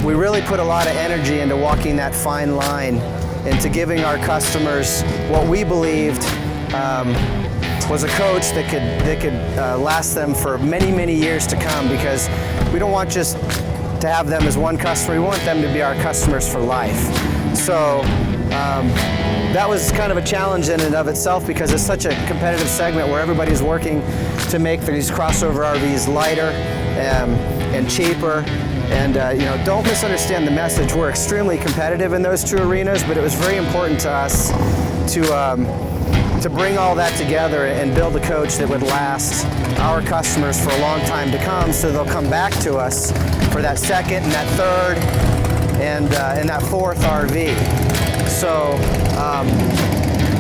we really put a lot of energy into walking that fine line, into giving our customers what we believed was a coach that could last them for many, many years to come, because we don't want just to have them as one customer, we want them to be our customers for life. So that was kind of a challenge in and of itself, because it's such a competitive segment where everybody's working to make these crossover RVs lighter and cheaper. And don't misunderstand the message. We're extremely competitive in those two arenas, but it was very important to us to bring all that together and build a coach that would last our customers for a long time to come, so they'll come back to us for that second and that third and that fourth RV. So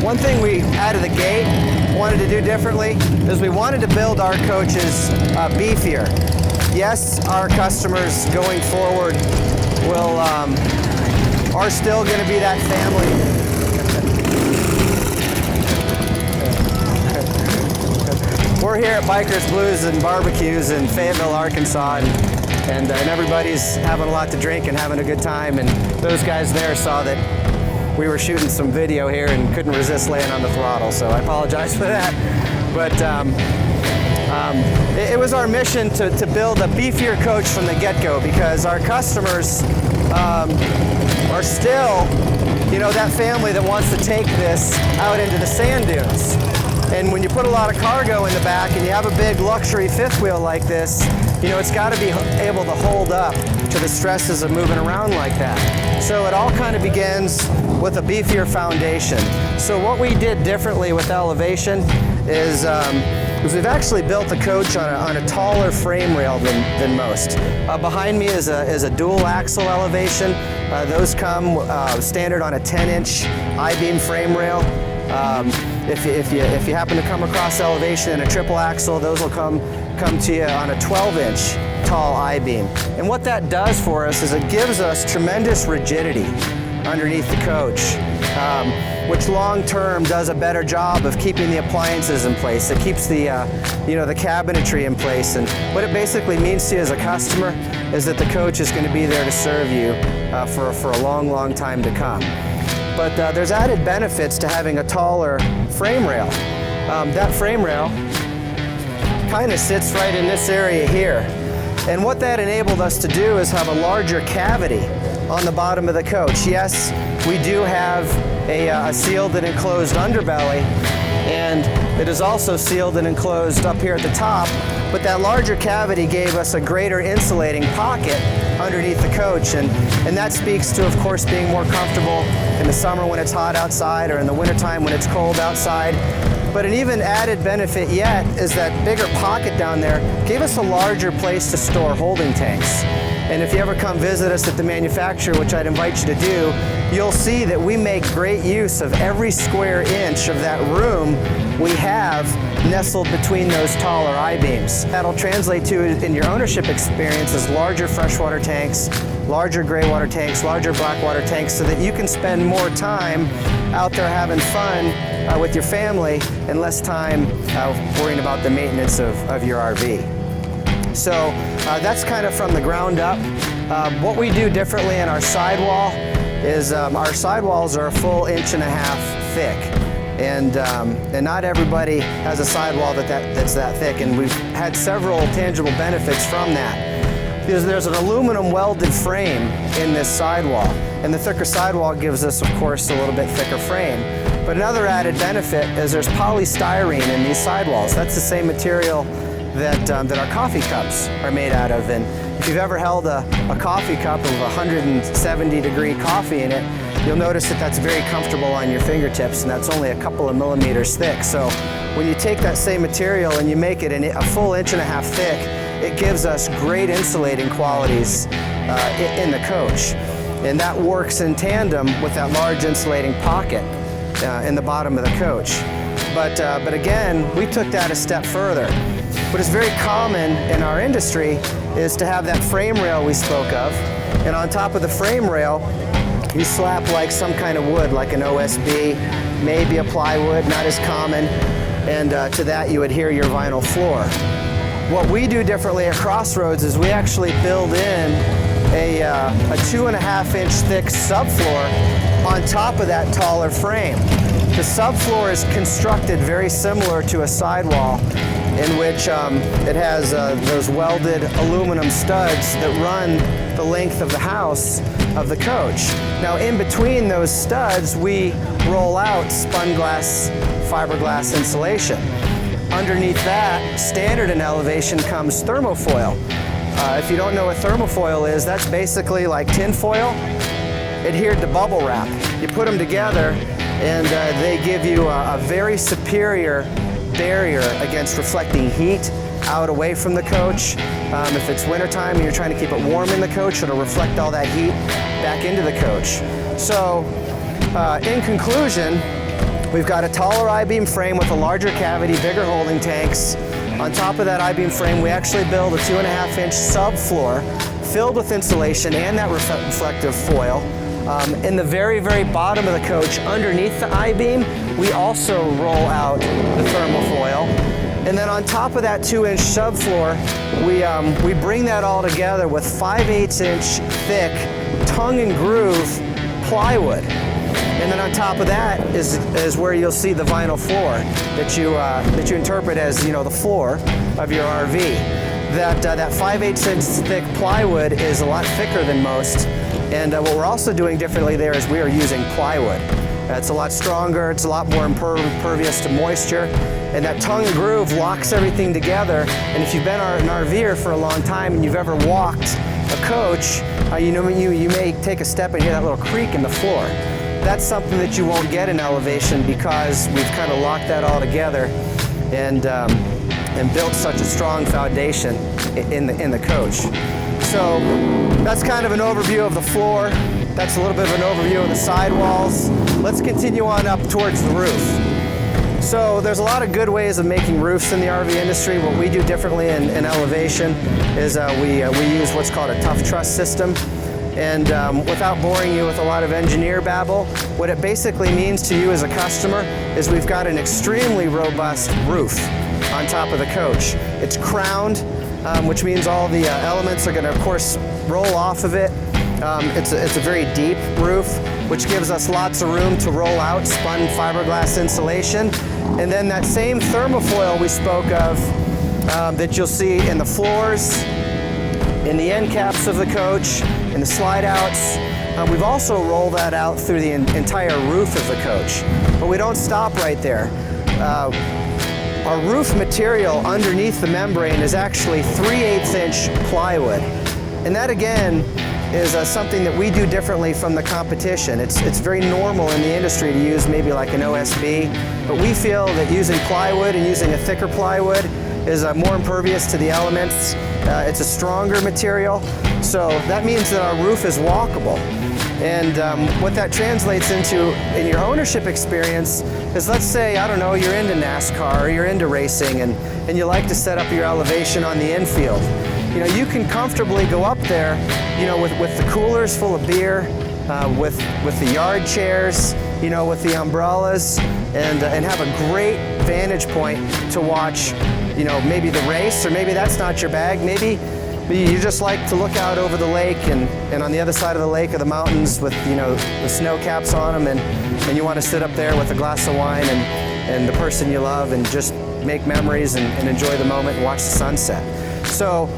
one thing we out of the gate wanted to do differently is we wanted to build our coaches beefier. Yes, our customers going forward are still going to be that family. We're here at Bikers, Blues, and Barbecues in Fayetteville, Arkansas, and everybody's having a lot to drink and having a good time. And those guys there saw that we were shooting some video here and couldn't resist laying on the throttle, so I apologize for that. But it was our mission to build a beefier coach from the get-go, because our customers are still, that family that wants to take this out into the sand dunes. And when you put a lot of cargo in the back and you have a big luxury fifth wheel like this, it's got to be able to hold up to the stresses of moving around like that. So it all kind of begins with a beefier foundation. So what we did differently with elevation is we've actually built the coach on a taller frame rail than most. Behind me is a dual axle elevation. Those come standard on a 10-inch I-beam frame rail. If you happen to come across elevation in a triple axle, those will come to you on a 12-inch tall I-beam. And what that does for us is it gives us tremendous rigidity underneath the coach, which long-term does a better job of keeping the appliances in place. It keeps the the cabinetry in place. And what it basically means to you as a customer is that the coach is going to be there to serve you for a long, long time to come. But there's added benefits to having a taller frame rail. That frame rail kind of sits right in this area here. And what that enabled us to do is have a larger cavity on the bottom of the coach. Yes, we do have a sealed and enclosed underbelly, and it is also sealed and enclosed up here at the top, but that larger cavity gave us a greater insulating pocket underneath the coach, and that speaks to, of course, being more comfortable in the summer when it's hot outside, or in the wintertime when it's cold outside. But an even added benefit yet is that bigger pocket down there gave us a larger place to store holding tanks. And if you ever come visit us at the manufacturer, which I'd invite you to do, you'll see that we make great use of every square inch of that room we have nestled between those taller I-beams. That'll translate to, in your ownership experience, as larger freshwater tanks, larger gray water tanks, larger black water tanks, so that you can spend more time out there having fun with your family and less time worrying about the maintenance of your RV. So that's kind of from the ground up. What we do differently in our sidewall is our sidewalls are a full 1.5 inches thick. And not everybody has a sidewall that's that thick, and we've had several tangible benefits from that. Because there's an aluminum welded frame in this sidewall, and the thicker sidewall gives us, of course, a little bit thicker frame. But another added benefit is there's polystyrene in these sidewalls. That's the same material that our coffee cups are made out of. And if you've ever held a coffee cup of 170-degree coffee in it, you'll notice that that's very comfortable on your fingertips, and that's only a couple of millimeters thick. So when you take that same material and you make it a full 1.5 inches thick, it gives us great insulating qualities in the coach. And that works in tandem with that large insulating pocket in the bottom of the coach. But again, we took that a step further. What is very common in our industry is to have that frame rail we spoke of, and on top of the frame rail, you slap like some kind of wood, like an OSB, maybe a plywood, not as common, and to that you adhere your vinyl floor. What we do differently at Crossroads is we actually build in a 2.5-inch thick subfloor on top of that taller frame. The subfloor is constructed very similar to a sidewall, in which it has those welded aluminum studs that run the length of the house of the coach. Now, in between those studs, we roll out spun glass, fiberglass insulation. Underneath that, standard in elevation, comes thermofoil. If you don't know what thermofoil is, that's basically like tin foil adhered to bubble wrap. You put them together and they give you a very superior barrier against reflecting heat out away from the coach. If it's wintertime and you're trying to keep it warm in the coach, it'll reflect all that heat back into the coach. So in conclusion, we've got a taller I-beam frame with a larger cavity, bigger holding tanks. On top of that I-beam frame, we actually build a 2.5-inch subfloor filled with insulation and that reflective foil. In the very, very bottom of the coach, underneath the I-beam, we also roll out the thermofoil. And then on top of that 2-inch subfloor, we bring that all together with 5/8-inch thick tongue and groove plywood. And then on top of that is where you'll see the vinyl floor that you interpret as, you know, the floor of your RV. That 5/8-inch thick plywood is a lot thicker than most. And what we're also doing differently there is we are using plywood. It's a lot stronger, it's a lot more impervious to moisture, and that tongue and groove locks everything together. And if you've been an RVer for a long time and you've ever walked a coach, you may take a step and hear that little creak in the floor. That's something that you won't get in elevation because we've kind of locked that all together and built such a strong foundation in the coach. So that's kind of an overview of the floor. That's a little bit of an overview of the sidewalls. Let's continue on up towards the roof. So there's a lot of good ways of making roofs in the RV industry. What we do differently in elevation is we use what's called a tough truss system. And without boring you with a lot of engineer babble, what it basically means to you as a customer is we've got an extremely robust roof on top of the coach. It's crowned, which means all the elements are going to, of course, roll off of it. It's a very deep roof, which gives us lots of room to roll out spun fiberglass insulation. And then that same thermofoil we spoke of that you'll see in the floors, in the end caps of the coach, in the slide outs. We've also rolled that out through the entire roof of the coach. But we don't stop right there. Our roof material underneath the membrane is actually 3/8-inch plywood. And that again is something that we do differently from the competition. It's very normal in the industry to use maybe like an OSB, but we feel that using plywood and using a thicker plywood is more impervious to the elements. It's a stronger material, so that means that our roof is walkable. And what that translates into in your ownership experience is, let's say, I don't know, you're into NASCAR or you're into racing and you like to set up your elevation on the infield. You know, you can comfortably go up there, you know, with the coolers full of beer, with the yard chairs, you know, with the umbrellas, and have a great vantage point to watch, you know, maybe the race, or maybe that's not your bag. Maybe you just like to look out over the lake and on the other side of the lake are the mountains with, you know, the snow caps on them, and you want to sit up there with a glass of wine and the person you love and just make memories and enjoy the moment and watch the sunset. So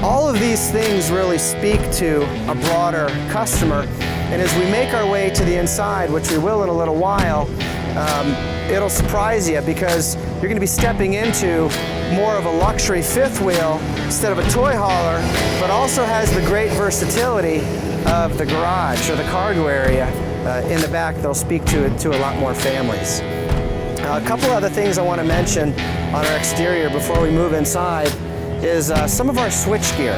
all of these things really speak to a broader customer, and as we make our way to the inside, which we will in a little while, it'll surprise you because you're going to be stepping into more of a luxury fifth wheel instead of a toy hauler, but also has the great versatility of the garage or the cargo area in the back that'll speak to a lot more families. A couple other things I want to mention on our exterior before we move inside is some of our switch gear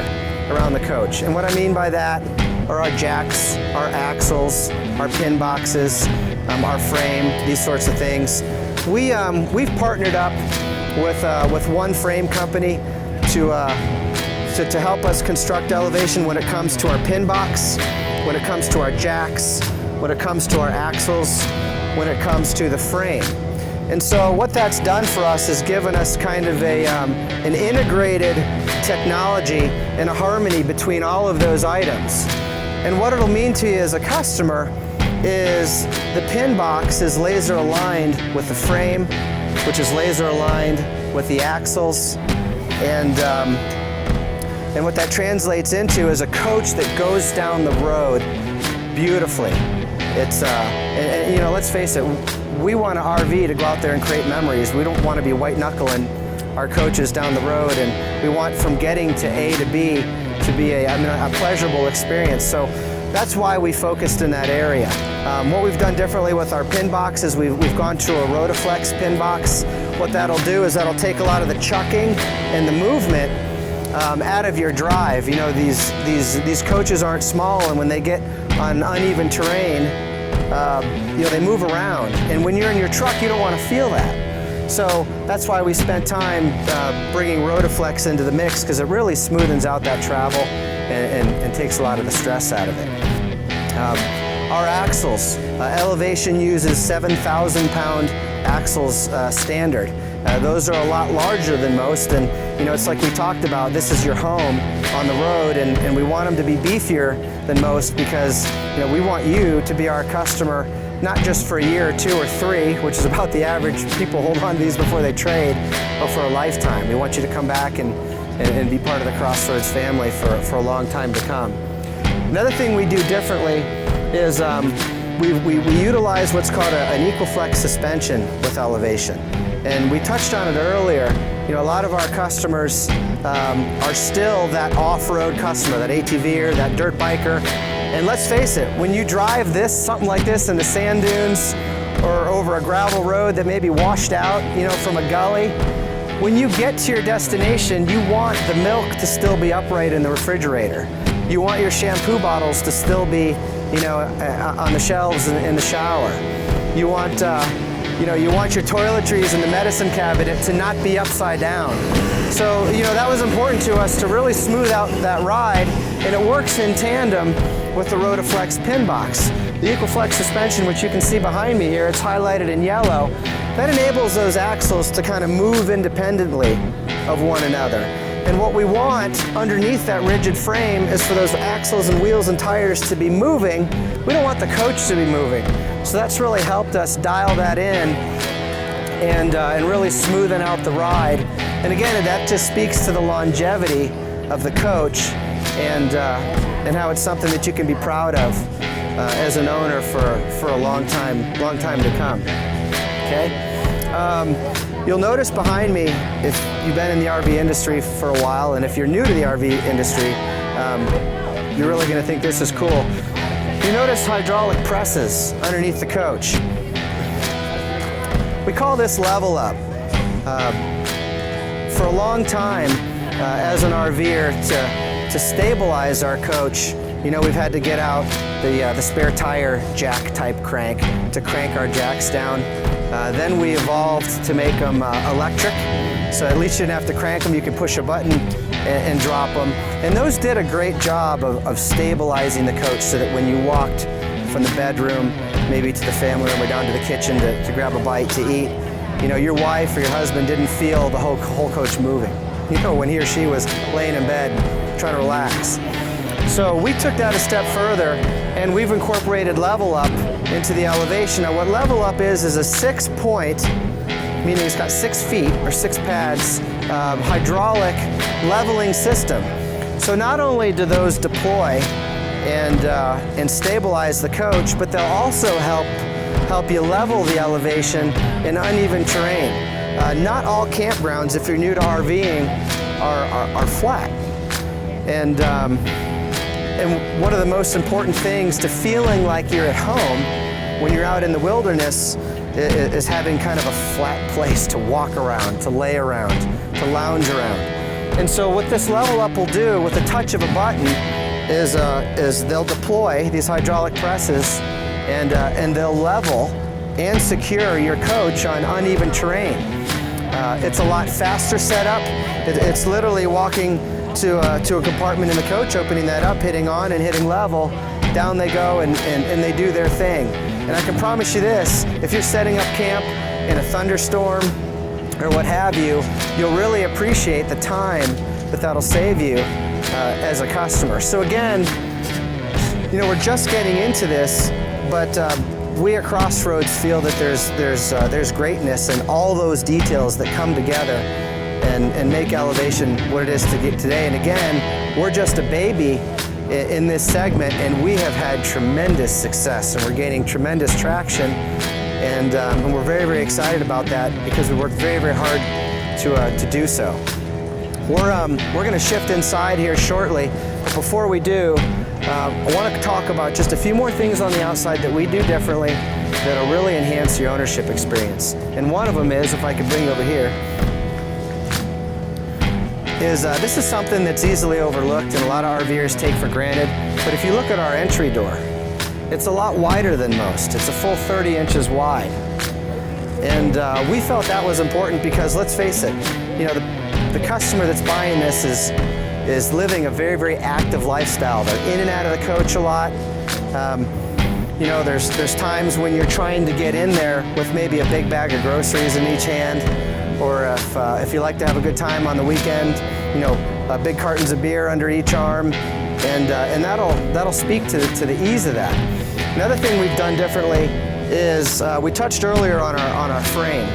around the coach. And what I mean by that are our jacks, our axles, our pin boxes, our frame, these sorts of things. We've partnered up with one frame company to help us construct elevation when it comes to our pin box, when it comes to our jacks, when it comes to our axles, when it comes to the frame. And so what that's done for us is given us kind of an integrated technology and a harmony between all of those items. And what it'll mean to you as a customer is the pin box is laser aligned with the frame, which is laser aligned with the axles. And what that translates into is a coach that goes down the road beautifully. It's, and you know, let's face it, we want an RV to go out there and create memories. We don't want to be white knuckling our coaches down the road, and we want from getting to A to B to be a pleasurable experience. So that's why we focused in that area. What we've done differently with our pin box is we've gone to a Rotaflex pin box. What that'll do is that'll take a lot of the chucking and the movement out of your drive. You know, these coaches aren't small, and when they get on uneven terrain, you know, they move around. And when you're in your truck, you don't want to feel that. So that's why we spent time bringing Rotaflex into the mix, because it really smoothens out that travel and takes a lot of the stress out of it. Our axles, Elevation uses 7,000 pound axles standard. Those are a lot larger than most, and you know, it's like we talked about, this is your home on the road, and we want them to be beefier than most, because you know, we want you to be our customer, not just for a year or 2 or 3, which is about the average people hold on to these before they trade, but for a lifetime. We want you to come back and be part of the Crossroads family for a long time to come. Another thing we do differently is we utilize what's called an EqualFlex suspension with Elevation. And we touched on it earlier. You know, a lot of our customers are still that off-road customer, that ATVer, that dirt biker. And let's face it, when you drive something like this in the sand dunes or over a gravel road that may be washed out, you know, from a gully, when you get to your destination, you want the milk to still be upright in the refrigerator. You want your shampoo bottles to still be, you know, on the shelves in the shower. You want, you know, you want your toiletries in the medicine cabinet to not be upside down. So, you know, that was important to us to really smooth out that ride, and it works in tandem with the Rotaflex pin box. The EqualFlex suspension, which you can see behind me here, it's highlighted in yellow, that enables those axles to kind of move independently of one another. And what we want underneath that rigid frame is for those axles and wheels and tires to be moving. We don't want the coach to be moving. So that's really helped us dial that in and really smoothen out the ride. And again, that just speaks to the longevity of the coach and how it's something that you can be proud of as an owner for a long time to come. Okay. You'll notice behind me, if you've been in the RV industry for a while, and if you're new to the RV industry, you're really going to think this is cool. You notice hydraulic presses underneath the coach. We call this level up. For a long time, as an RVer, to stabilize our coach, you know, we've had to get out the spare tire jack type crank to crank our jacks down. Then we evolved to make them electric, so at least you didn't have to crank them, you could push a button and drop them. And those did a great job of stabilizing the coach, so that when you walked from the bedroom, maybe to the family room or down to the kitchen to grab a bite to eat, you know, your wife or your husband didn't feel the whole coach moving, you know, when he or she was laying in bed trying to relax. So we took that a step further, and we've incorporated level up into the Elevation. Now what level up is a 6-point, meaning it's got 6 feet or 6 pads, hydraulic leveling system. So not only do those deploy and stabilize the coach, but they'll also help you level the elevation in uneven terrain. Not all campgrounds, if you're new to RVing, are flat. And one of the most important things to feeling like you're at home when you're out in the wilderness is having kind of a flat place to walk around, to lay around, to lounge around. And so what this level up will do with the touch of a button is they'll deploy these hydraulic presses and they'll level and secure your coach on uneven terrain. It's a lot faster setup. It's literally walking to a compartment in the coach, opening that up, hitting on and hitting level, down they go and they do their thing. And I can promise you this, if you're setting up camp in a thunderstorm or what have you, you'll really appreciate the time that'll save you as a customer. So again, you know, we're just getting into this, but we at Crossroads feel that there's greatness in all those details that come together and make elevation what it is to get today. And again, we're just a baby in this segment, and we have had tremendous success, and we're gaining tremendous traction, and we're very, very excited about that because we worked very, very hard to do so. We're going to shift inside here shortly, but before we do, I want to talk about just a few more things on the outside that we do differently that'll really enhance your ownership experience. And one of them is, if I could bring you over here, is this is something that's easily overlooked and a lot of RVers take for granted. But if you look at our entry door, it's a lot wider than most. It's a full 30 inches wide. And we felt that was important because, let's face it, you know, the customer that's buying this is living a very, very active lifestyle. They're in and out of the coach a lot. You know, there's times when you're trying to get in there with maybe a big bag of groceries in each hand, or if you like to have a good time on the weekend, you know, big cartons of beer under each arm, and that'll speak to the ease of that. Another thing we've done differently is we touched earlier on our frame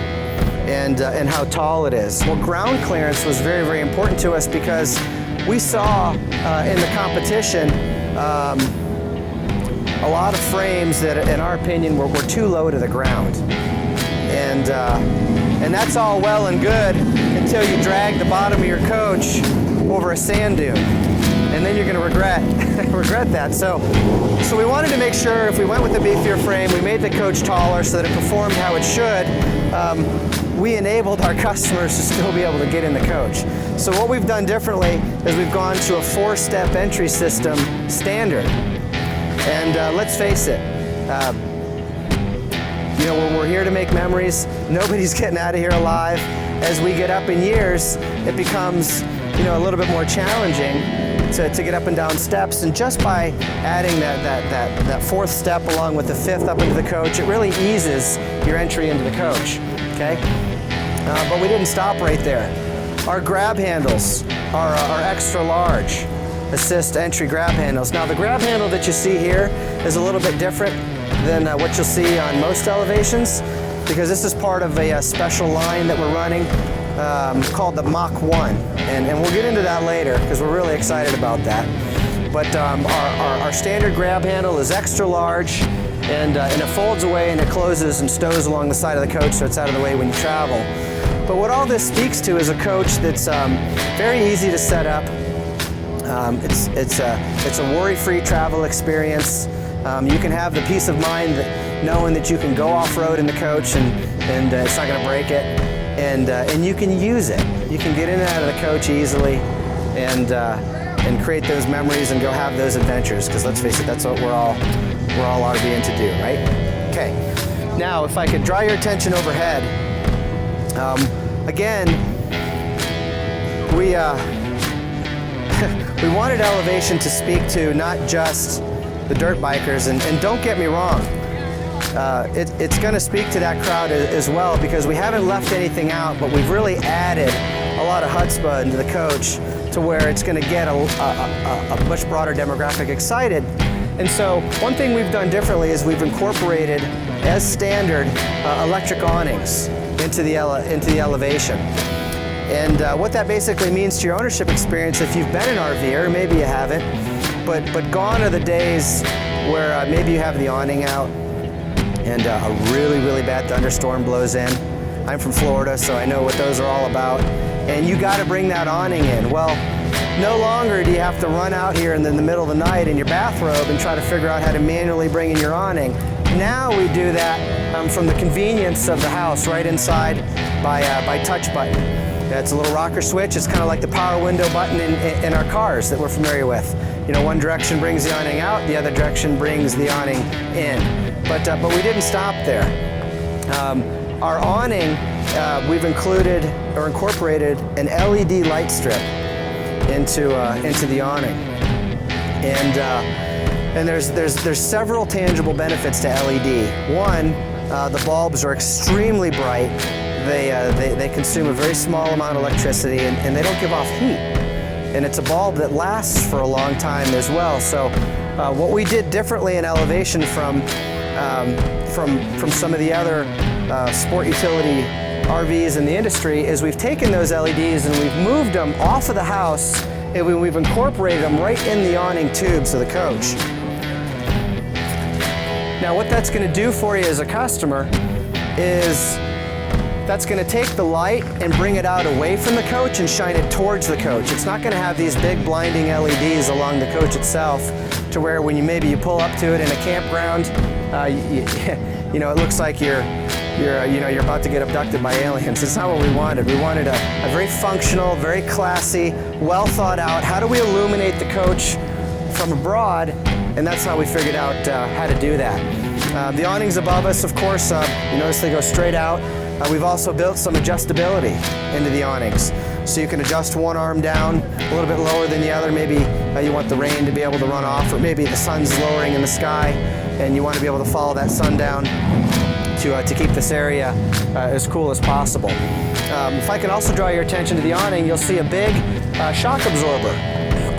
and how tall it is. Well, ground clearance was very, very important to us because we saw in the competition a lot of frames that, in our opinion, were too low to the ground. And that's all well and good until you drag the bottom of your coach over a sand dune. And then you're going to regret that. So we wanted to make sure if we went with the beefier frame, we made the coach taller so that it performed how it should. We enabled our customers to still be able to get in the coach. So what we've done differently is we've gone to a 4-step entry system standard. And let's face it, you know, we're here to make memories. Nobody's getting out of here alive. As we get up in years, it becomes, you know, a little bit more challenging to get up and down steps. And just by adding that 4th step along with the 5th up into the coach, it really eases your entry into the coach. Okay? But we didn't stop right there. Our grab handles are extra large assist entry grab handles. Now the grab handle that you see here is a little bit different than what you'll see on most elevations, because this is part of a special line that we're running called the Mach 1, and we'll get into that later because we're really excited about that. But our standard grab handle is extra large, and it folds away and it closes and stows along the side of the coach so it's out of the way when you travel. But what all this speaks to is a coach that's very easy to set up. It's a worry-free travel experience. You can have the peace of mind that knowing that you can go off-road in the coach and it's not going to break it, and you can use it. You can get in and out of the coach easily and create those memories and go have those adventures. Because let's face it, that's what we're all RVing to do, right? Okay. Now, if I could draw your attention overhead, again, we wanted elevation to speak to not just the dirt bikers, and don't get me wrong, it's going to speak to that crowd as well, because we haven't left anything out, but we've really added a lot of chutzpah into the coach to where it's going to get a much broader demographic excited. And so one thing we've done differently is we've incorporated, as standard, electric awnings into the elevation. And what that basically means to your ownership experience, if you've been an RVer, or maybe you haven't, but gone are the days where maybe you have the awning out and a really, really bad thunderstorm blows in. I'm from Florida, so I know what those are all about. And you got to bring that awning in. Well, no longer do you have to run out here in the middle of the night in your bathrobe and try to figure out how to manually bring in your awning. Now we do that from the convenience of the house, right inside by touch button. It's a little rocker switch. It's kind of like the power window button in our cars that we're familiar with. You know, one direction brings the awning out, the other direction brings the awning in. But we didn't stop there. Our awning, we've included or incorporated an LED light strip into the awning, and there's several tangible benefits to LED. One, The bulbs are extremely bright. They consume a very small amount of electricity, and they don't give off heat. And it's a bulb that lasts for a long time as well. So what we did differently in elevation from some of the other sport utility RVs in the industry is we've taken those LEDs and we've moved them off of the house, and we've incorporated them right in the awning tubes of the coach. Now what that's going to do for you as a customer is that's going to take the light and bring it out away from the coach and shine it towards the coach. It's not going to have these big blinding LEDs along the coach itself to where when you pull up to it in a campground, you know, it looks like you're about to get abducted by aliens. It's not what we wanted. We wanted a very functional, very classy, well thought out, how do we illuminate the coach from abroad? And that's how we figured out how to do that. The awnings above us, of course, you notice they go straight out. We've also built some adjustability into the awnings. So you can adjust one arm down a little bit lower than the other. Maybe you want the rain to be able to run off, or maybe the sun's lowering in the sky and you want to be able to follow that sun down to keep this area as cool as possible. If I can also draw your attention to the awning, you'll see a big shock absorber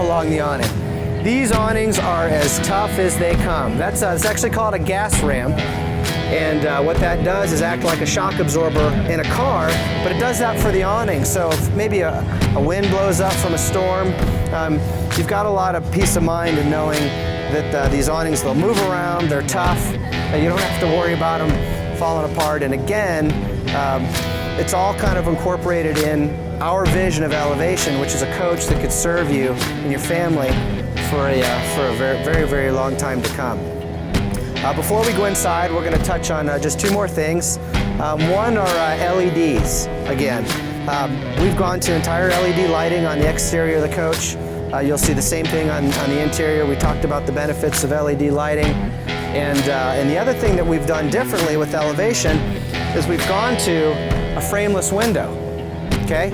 along the awning. These awnings are as tough as they come. That's it's actually called a gas ramp. And what that does is act like a shock absorber in a car, but it does that for the awning. So if maybe a wind blows up from a storm, you've got a lot of peace of mind in knowing that these awnings, they'll move around, they're tough, you don't have to worry about them falling apart. And again, it's all kind of incorporated in our vision of elevation, which is a coach that could serve you and your family for a very, very, very long time to come. Before we go inside, we're going to touch on just two more things. One are LEDs. Again, we've gone to entire LED lighting on the exterior of the coach. You'll see the same thing on the interior. We talked about the benefits of LED lighting. And the other thing that we've done differently with elevation is we've gone to a frameless window. Okay?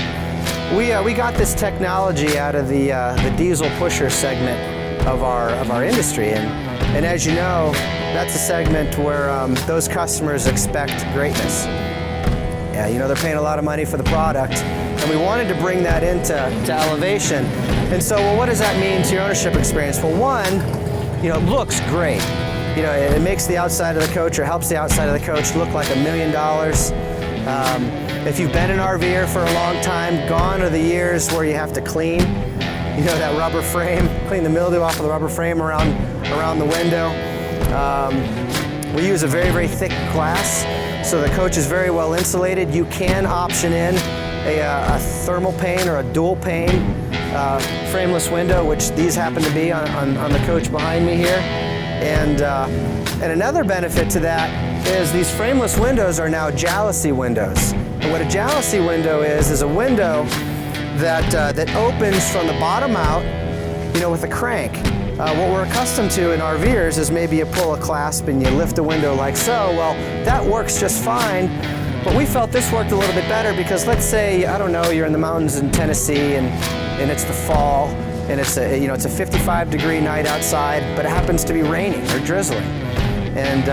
We got this technology out of the diesel pusher segment of our industry. And as you know, that's a segment where those customers expect greatness. Yeah, you know, they're paying a lot of money for the product, and we wanted to bring that into elevation. And so, well, what does that mean to your ownership experience? Well, one, you know, it looks great. You know, it makes the outside of the coach, or helps the outside of the coach look like $1 million. If you've been an RVer for a long time, gone are the years where you have to clean, you know, that rubber frame, clean the mildew off of the rubber frame around the window. We use a very, very thick glass, so the coach is very well insulated. You can option in a thermal pane or a dual pane frameless window, which these happen to be on the coach behind me here. And another benefit to that is these frameless windows are now jalousie windows. And what a jalousie window is a window that opens from the bottom out, you know, with a crank. What we're accustomed to in RVers is maybe you pull a clasp and you lift the window like so. Well, that works just fine, but we felt this worked a little bit better because let's say, I don't know, you're in the mountains in Tennessee and it's the fall and it's a 55-degree night outside, but it happens to be raining or drizzling, and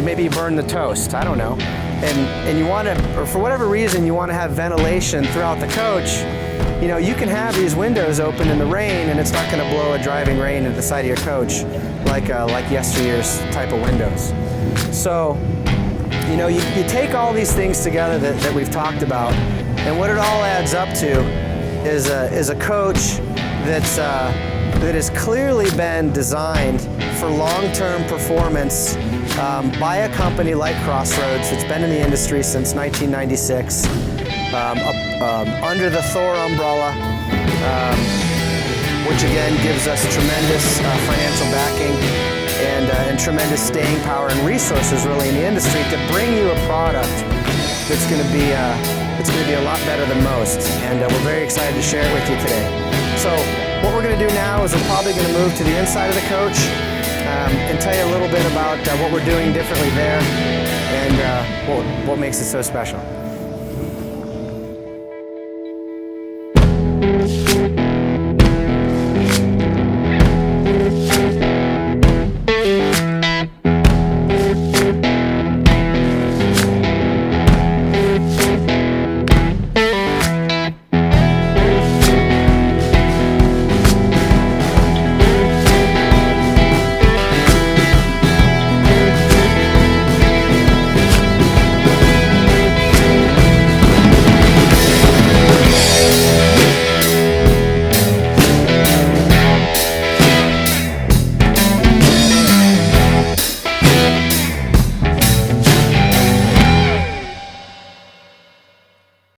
maybe you burn the toast, I don't know, and you want to, or for whatever reason you want to have ventilation throughout the coach. You know, you can have these windows open in the rain and it's not going to blow a driving rain into the side of your coach like yesteryear's type of windows. So, you know, you take all these things together that we've talked about, and what it all adds up to is a coach that has clearly been designed for long-term performance by a company like Crossroads that's been in the industry since 1996. Under the Thor umbrella, which again gives us tremendous financial backing and tremendous staying power and resources really in the industry to bring you a product that's going to be a lot better than most, and we're very excited to share it with you today. So what we're going to do now is we're probably going to move to the inside of the coach and tell you a little bit about what we're doing differently there and what makes it so special.